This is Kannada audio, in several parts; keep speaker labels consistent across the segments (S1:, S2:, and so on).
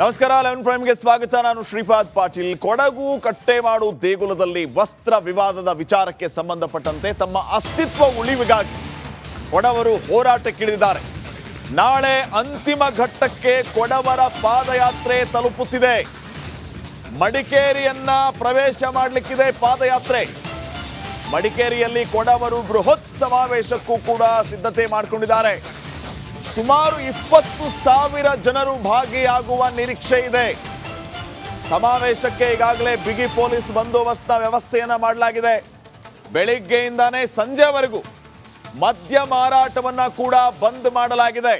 S1: ನಮಸ್ಕಾರ 11 ಪ್ರೈಮ್ಗೆ ಸ್ವಾಗತ. ನಾನು ಶ್ರೀಪಾದ್ ಪಾಟೀಲ್. ಕೊಡಗು ಕಟ್ಟೆಮಾಡು ದೇಗುಲದಲ್ಲಿ ವಸ್ತ್ರ ವಿವಾದದ ವಿಚಾರಕ್ಕೆ ಸಂಬಂಧಪಟ್ಟಂತೆ ತಮ್ಮ ಅಸ್ತಿತ್ವ ಉಳಿವಿಗಾಗಿ ಕೊಡವರು ಹೋರಾಟಕ್ಕಿಳಿದಿದ್ದಾರೆ. ನಾಳೆ ಅಂತಿಮ ಘಟ್ಟಕ್ಕೆ ಕೊಡವರ ಪಾದಯಾತ್ರೆ ತಲುಪುತ್ತಿದೆ. ಮಡಿಕೇರಿಯನ್ನ ಪ್ರವೇಶ ಮಾಡಲಿಕ್ಕಿದೆ ಪಾದಯಾತ್ರೆ. ಮಡಿಕೇರಿಯಲ್ಲಿ ಕೊಡವರು ಬೃಹತ್ ಸಮಾವೇಶಕ್ಕೂ ಕೂಡ ಸಿದ್ಧತೆ ಮಾಡಿಕೊಂಡಿದ್ದಾರೆ. ಸುಮಾರು 20,000 ಜನರು ಭಾಗಿಯಾಗುವ ನಿರೀಕ್ಷೆ ಇದೆ. ಸಮಾವೇಶಕ್ಕೆ ಈಗಾಗಲೇ ಬಿಗಿ ಪೊಲೀಸ್ ಬಂದೋಬಸ್ತ್ನ ವ್ಯವಸ್ಥೆಯನ್ನ ಮಾಡಲಾಗಿದೆ. ಬೆಳಿಗ್ಗೆಯಿಂದಾನೇ ಸಂಜೆವರೆಗೂ ಮದ್ಯ ಮಾರಾಟವನ್ನ ಕೂಡ ಬಂದ್ ಮಾಡಲಾಗಿದೆ.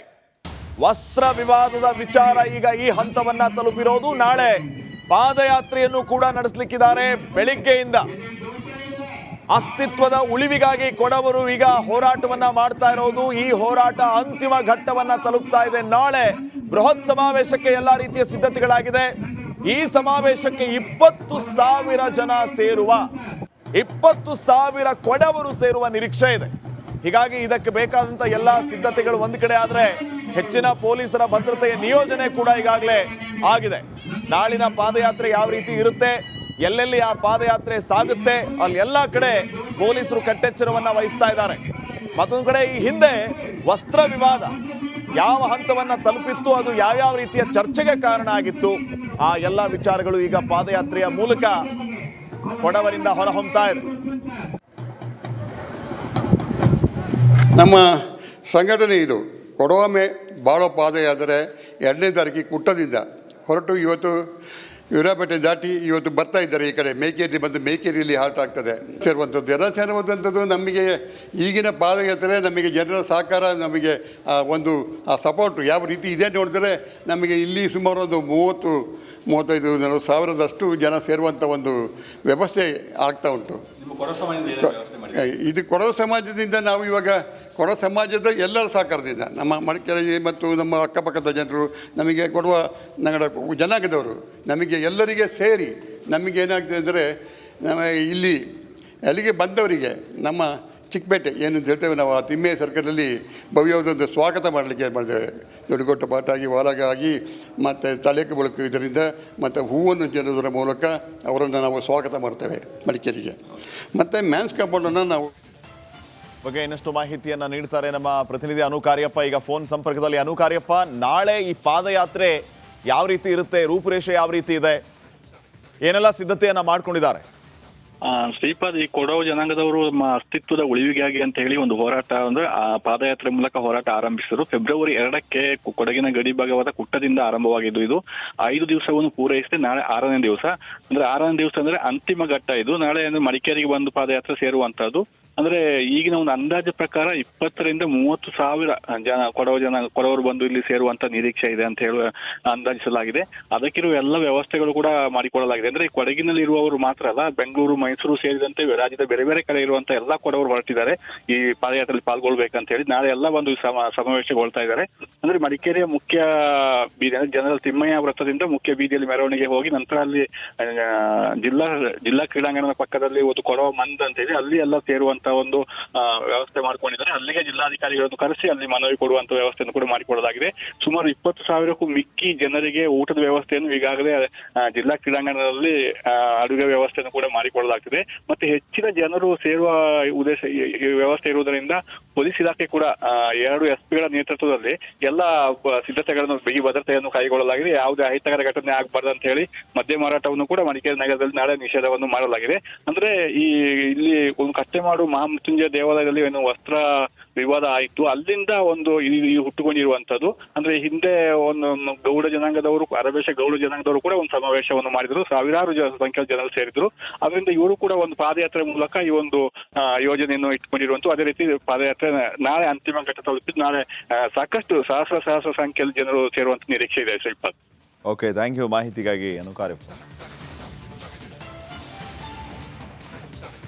S1: ವಸ್ತ್ರ ವಿವಾದದ ವಿಚಾರ ಈಗ ಈ ಹಂತವನ್ನ ತಲುಪಿರೋದು. ನಾಳೆ ಪಾದಯಾತ್ರೆಯನ್ನು ಕೂಡ ನಡೆಸಲಿಕ್ಕಿದ್ದಾರೆ. ಬೆಳಿಗ್ಗೆಯಿಂದ ಅಸ್ತಿತ್ವದ ಉಳಿವಿಗಾಗಿ ಕೊಡವರು ಈಗ ಹೋರಾಟವನ್ನ ಮಾಡ್ತಾ ಇರೋದು. ಈ ಹೋರಾಟ ಅಂತಿಮ ಘಟ್ಟವನ್ನ ತಲುಪ್ತಾ ಇದೆ. ನಾಳೆ ಬೃಹತ್ ಸಮಾವೇಶಕ್ಕೆ ಎಲ್ಲಾ ರೀತಿಯ ಸಿದ್ಧತೆಗಳಾಗಿದೆ. ಈ ಸಮಾವೇಶಕ್ಕೆ 20,000 ಜನ ಸೇರುವ 20,000 ಕೊಡವರು ಸೇರುವ ನಿರೀಕ್ಷೆ ಇದೆ. ಹೀಗಾಗಿ ಇದಕ್ಕೆ ಬೇಕಾದಂತ ಎಲ್ಲಾ ಸಿದ್ಧತೆಗಳು ಒಂದು ಕಡೆ ಆದ್ರೆ ಹೆಚ್ಚಿನ ಪೊಲೀಸರ ಭದ್ರತೆಯ ನಿಯೋಜನೆ ಕೂಡ ಈಗಾಗಲೇ ಆಗಿದೆ. ನಾಳಿನ ಪಾದಯಾತ್ರೆ ಯಾವ ರೀತಿ ಇರುತ್ತೆ, ಎಲ್ಲೆಲ್ಲಿ ಆ ಪಾದಯಾತ್ರೆ ಸಾಗುತ್ತೆ, ಅಲ್ಲಿ ಎಲ್ಲ ಕಡೆ ಪೊಲೀಸರು ಕಟ್ಟೆಚ್ಚರವನ್ನ ವಹಿಸ್ತಾ ಇದ್ದಾರೆ. ಮತ್ತೊಂದು ಕಡೆ ಈ ಹಿಂದೆ ವಸ್ತ್ರ ವಿವಾದ ಯಾವ ಹಂತವನ್ನ ತಲುಪಿತ್ತು, ಅದು ಯಾವ್ಯಾವ ರೀತಿಯ ಚರ್ಚೆಗೆ ಕಾರಣ ಆಗಿತ್ತು, ಆ ಎಲ್ಲ ವಿಚಾರಗಳು ಈಗ ಪಾದಯಾತ್ರೆಯ ಮೂಲಕ ಕೊಡವರಿಂದ ಹೊರಹೊಮ್ತಾ ಇದೆ.
S2: ನಮ್ಮ ಸಂಘಟನೆ ಇದು ಕೊಡವಮೆ ಬಾಳೋ ಪಾದಯಾತ್ರೆ 2ನೇ ತಾರೀಕಿಗೆ ಕುಟ್ಟದಿಂದ ಹೊರಟು ಇವತ್ತು ವೀರಾಪೇಟೆ ದಾಟಿ ಇವತ್ತು ಬರ್ತಾ ಇದ್ದಾರೆ. ಈ ಕಡೆ ಮೇಕೇರಿ ಬಂದು ಮೇಕೇರಿಯಲ್ಲಿ ಹಾಲ್ಟ್ ಆಗ್ತದೆ ಸೇರುವಂಥದ್ದು. ಎಲ್ಲ ಸೇರುವಂಥದ್ದು ನಮಗೆ ಈಗಿನ ಪಾದಯಾತ್ರೆ, ನಮಗೆ ಜನರ ಸಹಕಾರ, ನಮಗೆ ಒಂದು ಸಪೋರ್ಟು ಯಾವ ರೀತಿ ಇದೆ ನೋಡಿದ್ರೆ ನಮಗೆ ಇಲ್ಲಿ ಸುಮಾರು ಒಂದು 30-35-40 ಸಾವಿರದಷ್ಟು ಜನ ಸೇರುವಂಥ ಒಂದು ವ್ಯವಸ್ಥೆ ಆಗ್ತಾ ಉಂಟು. ಇದು ಕೊಡವ ಸಮಾಜದಿಂದ ನಾವು ಇವಾಗ ಕೊಡವ ಸಮಾಜದ ಎಲ್ಲರ ಸಹಕಾರದಿಂದ ನಮ್ಮ ಮಡಿಕೇರಿ ಮತ್ತು ನಮ್ಮ ಅಕ್ಕಪಕ್ಕದ ಜನರು, ನಮಗೆ ಕೊಡುವ ನಗರ ಜನಾಂಗದವರು, ನಮಗೆ ಎಲ್ಲರಿಗೆ ಸೇರಿ ನಮಗೆ ಏನಾಗ್ತದೆ ಅಂದರೆ ನಮ್ಮ ಇಲ್ಲಿ ಅಲ್ಲಿಗೆ ಬಂದವರಿಗೆ ನಮ್ಮ ಚಿಕ್ಕಪೇಟೆ ಏನು ಹೇಳ್ತೇವೆ ನಾವು, ಆ ತಿಮ್ಮೆ ಸರ್ಕಲಲ್ಲಿ ಭವ್ಯವಾದೊಂದು ಸ್ವಾಗತ ಮಾಡಲಿಕ್ಕೆ ಮಾಡಿದ್ದೇವೆ. ದೊಡ್ಡಗೊಟ್ಟ ಪಾಟಾಗಿ ವಾಲಾಗಿ ಮತ್ತು ತಲೆಕೆ ಬೆಳಕು ಇದರಿಂದ ಮತ್ತು ಹೂವನ್ನು ಚೆಲ್ಲುವುದರ ಮೂಲಕ ಅವರನ್ನು ನಾವು ಸ್ವಾಗತ ಮಾಡ್ತೇವೆ ಮಡಿಕೇರಿಗೆ. ಮತ್ತು ಮ್ಯಾನ್ಸ್ ಕಾಂಪೌಂಡನ್ನು ನಾವು
S1: ಬಗ್ಗೆ ಇನ್ನಷ್ಟು ಮಾಹಿತಿಯನ್ನ ನೀಡ್ತಾರೆ ನಮ್ಮ ಪ್ರತಿನಿಧಿ ಅನು ಕಾರ್ಯಪ್ಪ. ಈಗ ಫೋನ್ ಸಂಪರ್ಕದಲ್ಲಿ. ಅನು ಕಾರ್ಯಪ್ಪ, ನಾಳೆ ಈ ಪಾದಯಾತ್ರೆ ಯಾವ ರೀತಿ ಇರುತ್ತೆ, ರೂಪುರೇಷೆ ಯಾವ ರೀತಿ ಇದೆ, ಏನೆಲ್ಲ ಸಿದ್ಧತೆಯನ್ನ ಮಾಡ್ಕೊಂಡಿದ್ದಾರೆ?
S3: ಶ್ರೀಪಾದ್, ಈ ಕೊಡವ ಜನಾಂಗದವರು ನಮ್ಮ ಅಸ್ತಿತ್ವದ ಉಳಿವಿಗಾಗಿ ಅಂತ ಹೇಳಿ ಒಂದು ಹೋರಾಟ ಅಂದ್ರೆ ಆ ಪಾದಯಾತ್ರೆ ಮೂಲಕ ಹೋರಾಟ ಆರಂಭಿಸಿದರು. ಫೆಬ್ರವರಿ 2ಕ್ಕೆ ಕೊಡಗಿನ ಗಡಿ ಭಾಗವಾದ ಕುಟ್ಟದಿಂದ ಆರಂಭವಾಗಿದ್ದು ಇದು 5 ದಿವಸವನ್ನು ಪೂರೈಸಿದೆ. ನಾಳೆ 6ನೇ ದಿವಸ. ಅಂದ್ರೆ 6ನೇ ದಿವಸ ಅಂದ್ರೆ ಅಂತಿಮ ಘಟ್ಟ ಇದು. ನಾಳೆ ಅಂದ್ರೆ ಮಡಿಕೇರಿಗೆ ಬಂದು ಪಾದಯಾತ್ರೆ ಸೇರುವಂತದ್ದು. ಅಂದ್ರೆ ಈಗಿನ ಒಂದು ಅಂದಾಜು ಪ್ರಕಾರ 20,000-30,000 ಜನ ಕೊಡವರು ಬಂದು ಇಲ್ಲಿ ಸೇರುವಂತ ನಿರೀಕ್ಷೆ ಇದೆ ಅಂತ ಹೇಳಿ ಅಂದಾಜಿಸಲಾಗಿದೆ. ಅದಕ್ಕಿರುವ ಎಲ್ಲ ವ್ಯವಸ್ಥೆಗಳು ಕೂಡ ಮಾಡಿಕೊಳ್ಳಲಾಗಿದೆ. ಅಂದ್ರೆ ಕೊಡಗಿನಲ್ಲಿ ಇರುವವರು ಮಾತ್ರ ಅಲ್ಲ, ಬೆಂಗಳೂರು, ಮೈಸೂರು ಸೇರಿದಂತೆ ರಾಜ್ಯದ ಬೇರೆ ಬೇರೆ ಕಡೆ ಇರುವಂತ ಎಲ್ಲಾ ಕೊಡವರು ಹೊರಟಿದ್ದಾರೆ ಈ ಪಾದಯಾತ್ರೆಯಲ್ಲಿ ಪಾಲ್ಗೊಳ್ಬೇಕಂತ ಹೇಳಿ. ನಾಳೆ ಎಲ್ಲ ಒಂದು ಸಮಾವೇಶಗೊಳ್ತಾ ಇದ್ದಾರೆ. ಅಂದ್ರೆ ಮಡಿಕೇರಿಯ ಮುಖ್ಯ ಬೀದಿ ಅಂದ್ರೆ ಜನರಲ್ ತಿಮ್ಮಯ್ಯ ವೃತ್ತದಿಂದ ಮುಖ್ಯ ಬೀದಿಯಲ್ಲಿ ಮೆರವಣಿಗೆ ಹೋಗಿ ನಂತರ ಅಲ್ಲಿ ಜಿಲ್ಲಾ ಕ್ರೀಡಾಂಗಣದ ಪಕ್ಕದಲ್ಲಿ ಒಂದು ಕೊಡವ ಮಂದ್ ಅಂತ ಇದೆ, ಅಲ್ಲಿ ಎಲ್ಲ ಸೇರುವಂತ ಒಂದು ವ್ಯವಸ್ಥೆ ಮಾಡ್ಕೊಂಡಿದ್ದಾರೆ. ಅಲ್ಲಿಗೆ ಜಿಲ್ಲಾಧಿಕಾರಿಗಳನ್ನು ಕರೆಸಿ ಅಲ್ಲಿ ಮನವಿ ಕೊಡುವಂತ ವ್ಯವಸ್ಥೆಯನ್ನು ಕೂಡ ಮಾಡಿಕೊಳ್ಳಲಾಗಿದೆ. ಸುಮಾರು 20,000ಕ್ಕೂ ಮಿಕ್ಕಿ ಜನರಿಗೆ ಊಟದ ವ್ಯವಸ್ಥೆಯನ್ನು ಈಗಾಗಲೇ ಜಿಲ್ಲಾ ಕ್ರೀಡಾಂಗಣದಲ್ಲಿ ಅಡುಗೆ ವ್ಯವಸ್ಥೆಯನ್ನು ಕೂಡ ಮಾಡಿಕೊಳ್ಳಲಾಗ್ತಿದೆ. ಮತ್ತೆ ಹೆಚ್ಚಿನ ಜನರು ಸೇರುವ ಉದ್ದೇಶ ವ್ಯವಸ್ಥೆ ಇರುವುದರಿಂದ ಪೊಲೀಸ್ ಇಲಾಖೆ ಕೂಡ 2 SP ಗಳ ನೇತೃತ್ವದಲ್ಲಿ ಎಲ್ಲ ಸಿದ್ಧತೆಗಳನ್ನು, ಬಿಗಿ ಭದ್ರತೆಯನ್ನು ಕೈಗೊಳ್ಳಲಾಗಿದೆ. ಯಾವುದೇ ಅಹಿತಕರ ಘಟನೆ ಆಗಬಾರ್ದು ಅಂತ ಹೇಳಿ ಮದ್ಯ ಮಾರಾಟವನ್ನು ಕೂಡ ಮಡಿಕೇರಿ ನಗರದಲ್ಲಿ ನಾಳೆ ನಿಷೇಧವನ್ನು ಮಾಡಲಾಗಿದೆ. ಅಂದ್ರೆ ಇಲ್ಲಿ ಒಂದು ಕಟ್ಟೆಮಾಡು ಮಹಾಮೃತ್ಯುಂಜಯ ದೇವಾಲಯದಲ್ಲಿ ಏನು ವಸ್ತ್ರ ವಿವಾದ ಆಯಿತು, ಅಲ್ಲಿಂದ ಒಂದು ಹುಟ್ಟುಕೊಂಡಿರುವಂತದ್ದು. ಅಂದ್ರೆ ಹಿಂದೆ ಒಂದು ಗೌಡ ಜನಾಂಗದವರು, ಅರಬೇಶ ಗೌಡ ಜನಾಂಗದವರು ಕೂಡ ಒಂದು ಸಮಾವೇಶವನ್ನು ಮಾಡಿದ್ರು. ಸಾವಿರಾರು ಸಂಖ್ಯೆಯ ಜನರು ಸೇರಿದ್ರು. ಅದರಿಂದ ಇವರು ಕೂಡ ಒಂದು ಪಾದಯಾತ್ರೆ ಮೂಲಕ ಈ ಒಂದು ಯೋಜನೆಯನ್ನು ಇಟ್ಕೊಂಡಿರುವಂತ. ಅದೇ ರೀತಿ ಪಾದಯಾತ್ರೆ ನಾಳೆ ಅಂತಿಮ ಘಟ್ಟ ತಲುಪಿದ್ದು ನಾಳೆ ಸಾಕಷ್ಟು ಸಹಸ್ರ ಸಂಖ್ಯೆಯಲ್ಲಿ ಜನರು ಸೇರುವಂತ ನಿರೀಕ್ಷೆ ಇದೆ. ಶ್ರೀಪಾದ್,
S1: ಓಕೆ, ಥ್ಯಾಂಕ್ ಯು ಮಾಹಿತಿಗಾಗಿ ಅನು ಕಾರ್ಯಪ್ಪ.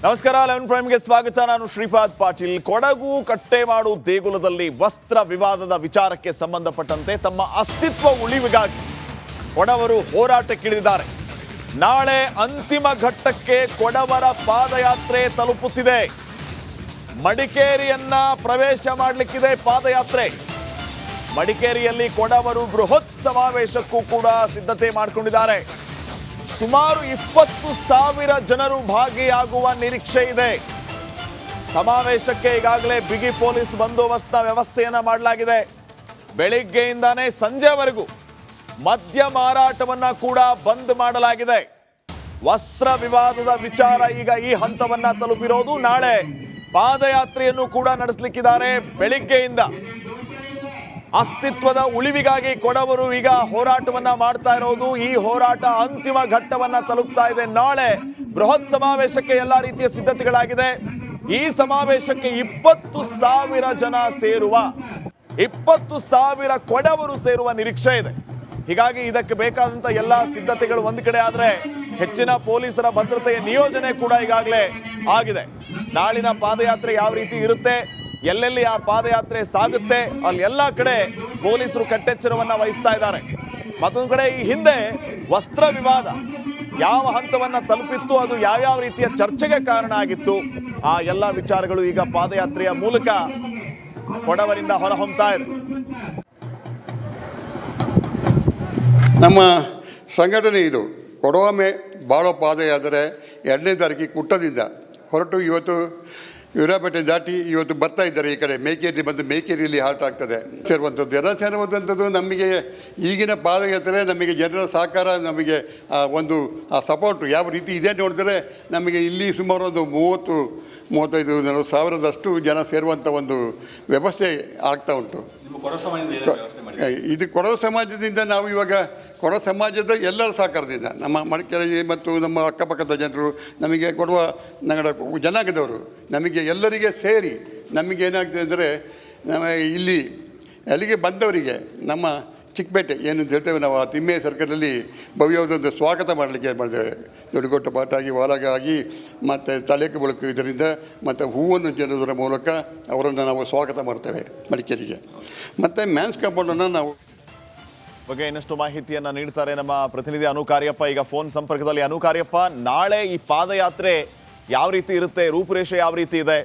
S1: ನಮಸ್ಕಾರ, 11 ಪ್ರೈಮ್ಗೆ ಸ್ವಾಗತ. ನಾನು ಶ್ರೀಪಾದ್ ಪಾಟೀಲ್. ಕೊಡಗು ಕಟ್ಟೆಮಾಡು ದೇಗುಲದಲ್ಲಿ ವಸ್ತ್ರ ವಿವಾದದ ವಿಚಾರಕ್ಕೆ ಸಂಬಂಧಪಟ್ಟಂತೆ ತಮ್ಮ ಅಸ್ತಿತ್ವ ಉಳಿವಿಗಾಗಿ ಕೊಡವರು ಹೋರಾಟಕ್ಕಿಳಿದಿದ್ದಾರೆ. ನಾಳೆ ಅಂತಿಮ ಘಟ್ಟಕ್ಕೆ ಕೊಡವರ ಪಾದಯಾತ್ರೆ ತಲುಪುತ್ತಿದೆ. ಮಡಿಕೇರಿಯನ್ನ ಪ್ರವೇಶ ಮಾಡಲಿಕ್ಕಿದೆ ಪಾದಯಾತ್ರೆ. ಮಡಿಕೇರಿಯಲ್ಲಿ ಕೊಡವರು ಬೃಹತ್ ಸಮಾವೇಶಕ್ಕೂ ಕೂಡ ಸಿದ್ಧತೆ ಮಾಡಿಕೊಂಡಿದ್ದಾರೆ. ಸುಮಾರು 20,000 ಜನರು ಭಾಗಿಯಾಗುವ ನಿರೀಕ್ಷೆ ಇದೆ. ಸಮಾವೇಶಕ್ಕೆ ಈಗಾಗಲೇ ಬಿಗಿ ಪೊಲೀಸ್ ಬಂದೋಬಸ್ತ್ನ ವ್ಯವಸ್ಥೆಯನ್ನ ಮಾಡಲಾಗಿದೆ. ಬೆಳಿಗ್ಗೆಯಿಂದಾನೇ ಸಂಜೆವರೆಗೂ ಮದ್ಯ ಮಾರಾಟವನ್ನ ಕೂಡ ಬಂದ್ ಮಾಡಲಾಗಿದೆ. ವಸ್ತ್ರ ವಿವಾದದ ವಿಚಾರ ಈಗ ಈ ಹಂತವನ್ನ ತಲುಪಿರೋದು. ನಾಳೆ ಪಾದಯಾತ್ರೆಯನ್ನು ಕೂಡ ನಡೆಸಲಿಕ್ಕಿದ್ದಾರೆ. ಬೆಳಿಗ್ಗೆಯಿಂದ ಅಸ್ತಿತ್ವದ ಉಳಿವಿಗಾಗಿ ಕೊಡವರು ಈಗ ಹೋರಾಟವನ್ನ ಮಾಡ್ತಾ ಇರೋದು. ಈ ಹೋರಾಟ ಅಂತಿಮ ಘಟ್ಟವನ್ನ ತಲುಪ್ತಾ ಇದೆ. ನಾಳೆ ಬೃಹತ್ ಸಮಾವೇಶಕ್ಕೆ ಎಲ್ಲಾ ರೀತಿಯ ಸಿದ್ಧತೆಗಳಾಗಿದೆ. ಈ ಸಮಾವೇಶಕ್ಕೆ 20,000 ಜನ ಸೇರುವ 20,000 ಕೊಡವರು ಸೇರುವ ನಿರೀಕ್ಷೆ ಇದೆ. ಹೀಗಾಗಿ ಇದಕ್ಕೆ ಬೇಕಾದಂತ ಎಲ್ಲ ಸಿದ್ಧತೆಗಳು ಒಂದು ಕಡೆ ಆದರೆ ಹೆಚ್ಚಿನ ಪೊಲೀಸರ ಭದ್ರತೆಯ ನಿಯೋಜನೆ ಕೂಡ ಈಗಾಗಲೇ ಆಗಿದೆ. ನಾಳಿನ ಪಾದಯಾತ್ರೆ ಯಾವ ರೀತಿ ಇರುತ್ತೆ, ಎಲ್ಲೆಲ್ಲಿ ಆ ಪಾದಯಾತ್ರೆ ಸಾಗುತ್ತೆ, ಅಲ್ಲಿ ಎಲ್ಲ ಕಡೆ ಪೊಲೀಸರು ಕಟ್ಟೆಚ್ಚರವನ್ನ ವಹಿಸ್ತಾ ಇದ್ದಾರೆ. ಮತ್ತೊಂದು ಕಡೆ ಈ ಹಿಂದೆ ವಸ್ತ್ರ ವಿವಾದ ಯಾವ ಹಂತವನ್ನ ತಲುಪಿತ್ತು, ಅದು ಯಾವ್ಯಾವ ರೀತಿಯ ಚರ್ಚೆಗೆ ಕಾರಣ ಆಗಿತ್ತು, ಆ ಎಲ್ಲ ವಿಚಾರಗಳು ಈಗ ಪಾದಯಾತ್ರೆಯ ಮೂಲಕ ಕೊಡವರಿಂದ ಹೊರಹೊಮ್ಮತಾ ಇದೆ.
S2: ನಮ್ಮ ಸಂಘಟನೆ ಇದು ಕೊಡವಮೆ ಬಾಳೋ ಪಾದಯಾತ್ರೆ 2ನೇ ತಾರೀಕಿಗೆ ಕುಟ್ಟದಿಂದ ಹೊರಟು ಇವತ್ತು ಯೂರಾಪೇಟೆ ದಾಟಿ ಇವತ್ತು ಬರ್ತಾ ಇದ್ದಾರೆ. ಈ ಕಡೆ ಮೇಕೇರಿ ಬಂದು ಮೇಕೇರಿಯಲ್ಲಿ ಹಾಲ್ಟ್ ಆಗ್ತದೆ ಸೇರುವಂಥದ್ದು. ಜನ ಸೇರುವಂಥದ್ದು ನಮಗೆ ಈಗಿನ ಪಾದಯಾತ್ರೆ ನಮಗೆ ಜನರ ಸಹಕಾರ, ನಮಗೆ ಒಂದು ಸಪೋರ್ಟು ಯಾವ ರೀತಿ ಇದೆ ನೋಡಿದ್ರೆ ನಮಗೆ ಇಲ್ಲಿ ಸುಮಾರು ಒಂದು 30-35 ಸಾವಿರದಷ್ಟು ಜನ ಸೇರುವಂಥ ಒಂದು ವ್ಯವಸ್ಥೆ ಆಗ್ತಾ ಉಂಟು. ಇದು ಕೊಡವ ಸಮಾಜದಿಂದ ನಾವು ಇವಾಗ ಕೊಡವ ಸಮಾಜದ ಎಲ್ಲರ ಸಹಕಾರದಿಂದ ನಮ್ಮ ಮಡಿಕೇರಿ ಮತ್ತು ನಮ್ಮ ಅಕ್ಕಪಕ್ಕದ ಜನರು, ನಮಗೆ ಕೊಡುವ ನಗರ ಜನಾಂಗದವರು, ನಮಗೆ ಎಲ್ಲರಿಗೆ ಸೇರಿ ನಮಗೆ ಏನಾಗ್ತದೆ ಅಂದರೆ ಇಲ್ಲಿ ಅಲ್ಲಿಗೆ ಬಂದವರಿಗೆ ನಮ್ಮ ಚಿಕ್ಕಪೇಟೆ ಏನು ಹೇಳ್ತೇವೆ ನಾವು, ಆ ತಿಮ್ಮೆಯ ಸರ್ಕಲಲ್ಲಿ ಭವ್ಯವಾದೊಂದು ಸ್ವಾಗತ ಮಾಡಲಿಕ್ಕೆ ಮಾಡಿದ್ದೇವೆ. ದೊಡ್ಡಗೊಟ್ಟ ಪಾಟಾಗಿ ವಾಲಗಾಗಿ ಮತ್ತು ತಲೆಕೆ ಬೆಳಕು ಇದರಿಂದ ಮತ್ತು ಹೂವನ್ನು ಚೆಲ್ಲುವುದರ ಮೂಲಕ ಅವರನ್ನು ನಾವು ಸ್ವಾಗತ ಮಾಡ್ತೇವೆ ಮಡಿಕೇರಿಗೆ. ಮತ್ತು ಮ್ಯಾನ್ಸ್ ಕಾಂಪೌಂಡನ್ನು ನಾವು
S1: ಬಗ್ಗೆ ಇನ್ನಷ್ಟು ಮಾಹಿತಿಯನ್ನ ನೀಡ್ತಾರೆ ನಮ್ಮ ಪ್ರತಿನಿಧಿ ಅನು ಕಾರ್ಯಪ್ಪ. ಈಗ ಫೋನ್ ಸಂಪರ್ಕದಲ್ಲಿ. ಅನು ಕಾರ್ಯಪ್ಪ, ನಾಳೆ ಈ ಪಾದಯಾತ್ರೆ ಯಾವ ರೀತಿ ಇರುತ್ತೆ, ರೂಪುರೇಷೆ ಯಾವ ರೀತಿ ಇದೆ,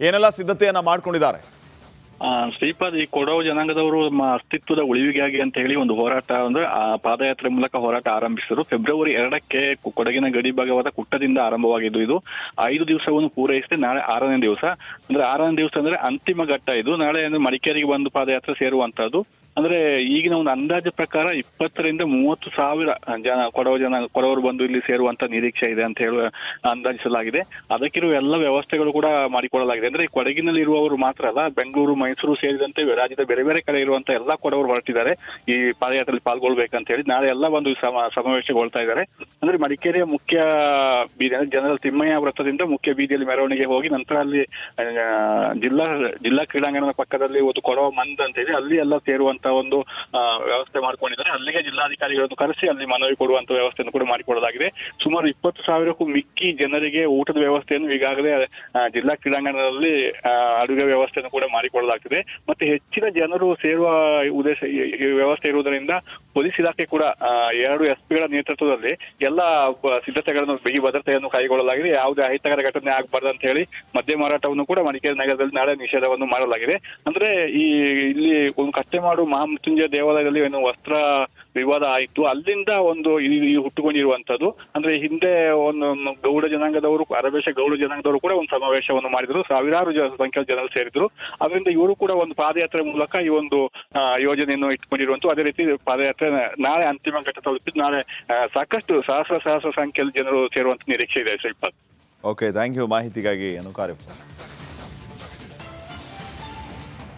S1: ಏನೆಲ್ಲ ಸಿದ್ಧತೆಯನ್ನ ಮಾಡ್ಕೊಂಡಿದ್ದಾರೆ?
S3: ಶ್ರೀಪಾದ್, ಈ ಕೊಡವ ಜನಾಂಗದವರು ಅಸ್ತಿತ್ವದ ಉಳಿವಿಗಾಗಿ ಅಂತ ಹೇಳಿ ಒಂದು ಹೋರಾಟ ಅಂದ್ರೆ ಆ ಪಾದಯಾತ್ರೆ ಮೂಲಕ ಹೋರಾಟ ಆರಂಭಿಸಿದರು. ಫೆಬ್ರವರಿ 2ಕ್ಕೆ ಕೊಡಗಿನ ಗಡಿ ಭಾಗವಾದ ಕುಟ್ಟದಿಂದ ಆರಂಭವಾಗಿದ್ದು ಇದು 5 ದಿವಸವನ್ನು ಪೂರೈಸಿದೆ. ನಾಳೆ 6ನೇ ದಿವಸ. ಅಂದ್ರೆ 6ನೇ ದಿವಸ ಅಂದ್ರೆ ಅಂತಿಮ ಘಟ್ಟ ಇದು. ನಾಳೆ ಅಂದ್ರೆ ಮಡಿಕೇರಿಗೆ ಬಂದು ಪಾದಯಾತ್ರೆ ಸೇರುವಂತಹದ್ದು. ಅಂದ್ರೆ ಈಗಿನ ಒಂದು ಅಂದಾಜು ಪ್ರಕಾರ 20,000 ರಿಂದ 30,000 ಜನ ಕೊಡವರು ಬಂದು ಇಲ್ಲಿ ಸೇರುವಂತ ನಿರೀಕ್ಷೆ ಇದೆ ಅಂತ ಹೇಳಿ ಅಂದಾಜಿಸಲಾಗಿದೆ. ಅದಕ್ಕಿರುವ ಎಲ್ಲ ವ್ಯವಸ್ಥೆಗಳು ಕೂಡ ಮಾಡಿಕೊಳ್ಳಲಾಗಿದೆ. ಅಂದ್ರೆ ಈ ಕೊಡಗಿನಲ್ಲಿ ಇರುವವರು ಮಾತ್ರ ಅಲ್ಲ, ಬೆಂಗಳೂರು, ಮೈಸೂರು ಸೇರಿದಂತೆ ರಾಜ್ಯದ ಬೇರೆ ಬೇರೆ ಕಡೆ ಇರುವಂತ ಎಲ್ಲಾ ಕೊಡವರು ಹೊರಟಿದ್ದಾರೆ ಈ ಪಾದಯಾತ್ರೆಯಲ್ಲಿ ಪಾಲ್ಗೊಳ್ಬೇಕಂತ ಹೇಳಿ. ನಾಳೆ ಎಲ್ಲ ಒಂದು ಸಮಾವೇಶಗೊಳ್ತಾ ಇದ್ದಾರೆ. ಅಂದ್ರೆ ಮಡಿಕೇರಿಯ ಮುಖ್ಯ ಬೀದಿ ಜನರಲ್ ತಿಮ್ಮಯ್ಯ ವೃತ್ತದಿಂದ ಮುಖ್ಯ ಬೀದಿಯಲ್ಲಿ ಮೆರವಣಿಗೆ ಹೋಗಿ ನಂತರ ಅಲ್ಲಿ ಜಿಲ್ಲಾ ಕ್ರೀಡಾಂಗಣದ ಪಕ್ಕದಲ್ಲಿ ಒಂದು ಕೊಡವ ಮಂದ್ ಅಂತ ಹೇಳಿ ಅಲ್ಲಿ ಎಲ್ಲ ಸೇರುವಂತ ಒಂದು ವ್ಯವಸ್ಥೆ ಮಾಡ್ಕೊಂಡಿದ್ದಾರೆ. ಅಲ್ಲಿಗೆ ಜಿಲ್ಲಾಧಿಕಾರಿಗಳನ್ನು ಕರೆಸಿ ಅಲ್ಲಿ ಮನವಿ ಕೊಡುವಂತ ವ್ಯವಸ್ಥೆಯನ್ನು ಕೂಡ ಮಾಡಿಕೊಳ್ಳಲಾಗಿದೆ. ಸುಮಾರು 20,000ಕ್ಕೂ ಮಿಕ್ಕಿ ಜನರಿಗೆ ಊಟದ ವ್ಯವಸ್ಥೆಯನ್ನು ಈಗಾಗಲೇ ಜಿಲ್ಲಾ ಕ್ರೀಡಾಂಗಣದಲ್ಲಿ ಅಡುಗೆ ವ್ಯವಸ್ಥೆಯನ್ನು ಕೂಡ ಮಾಡಿಕೊಳ್ಳಲಾಗ್ತಿದೆ. ಮತ್ತೆ ಹೆಚ್ಚಿನ ಜನರು ಸೇರುವ ಉದ್ದೇಶ ವ್ಯವಸ್ಥೆ ಇರುವುದರಿಂದ ಪೊಲೀಸ್ ಇಲಾಖೆ ಕೂಡ 2 ಎಸ್ಪಿಗಳ ನೇತೃತ್ವದಲ್ಲಿ ಎಲ್ಲ ಸಿದ್ಧತೆಗಳನ್ನು ಬಿಗಿ ಭದ್ರತೆಯನ್ನು ಕೈಗೊಳ್ಳಲಾಗಿದೆ. ಯಾವುದೇ ಅಹಿತಕರ ಘಟನೆ ಆಗಬಾರ್ದು ಅಂತ ಹೇಳಿ ಮದ್ಯ ಮಾರಾಟವನ್ನು ಕೂಡ ಮಡಿಕೇರಿ ನಗರದಲ್ಲಿ ನಾಳೆ ನಿಷೇಧವನ್ನು ಮಾಡಲಾಗಿದೆ. ಅಂದ್ರೆ ಇಲ್ಲಿ ಒಂದು ಕಟ್ಟೆಮಾಡು ಮಹಾಮೃತ್ಯುಂಜಯ ದೇವಾಲಯದಲ್ಲಿ ಏನು ವಸ್ತ್ರ ವಿವಾದ ಆಯಿತು, ಅಲ್ಲಿಂದ ಒಂದು ಹುಟ್ಟುಕೊಂಡಿರುವಂತದ್ದು. ಅಂದ್ರೆ ಹಿಂದೆ ಒಂದು ಗೌಡ ಜನಾಂಗದವರು, ಅರಬೇಶ ಗೌಡ ಜನಾಂಗದವರು ಕೂಡ ಒಂದು ಸಮಾವೇಶವನ್ನು ಮಾಡಿದ್ರು. ಸಾವಿರಾರು ಸಂಖ್ಯೆಯ ಜನರು ಸೇರಿದ್ರು. ಅದರಿಂದ ಇವರು ಕೂಡ ಒಂದು ಪಾದಯಾತ್ರೆ ಮೂಲಕ ಈ ಒಂದು ಯೋಜನೆಯನ್ನು ಇಟ್ಕೊಂಡಿರುವಂತ. ಅದೇ ರೀತಿ ಪಾದಯಾತ್ರೆ ನಾಳೆ ಅಂತಿಮ ಘಟ್ಟ ತಲುಪಿದ್ದು ನಾಳೆ ಸಾಕಷ್ಟು ಸಹಸ್ರ ಸಂಖ್ಯೆಯಲ್ಲಿ ಜನರು ಸೇರುವಂತ ನಿರೀಕ್ಷೆ ಇದೆ. ಶ್ರೀಪಾದ್.
S1: ಓಕೆ, ಥ್ಯಾಂಕ್ ಯು ಮಾಹಿತಿಗಾಗಿ ಅನು ಕಾರ್ಯಪ್ಪ.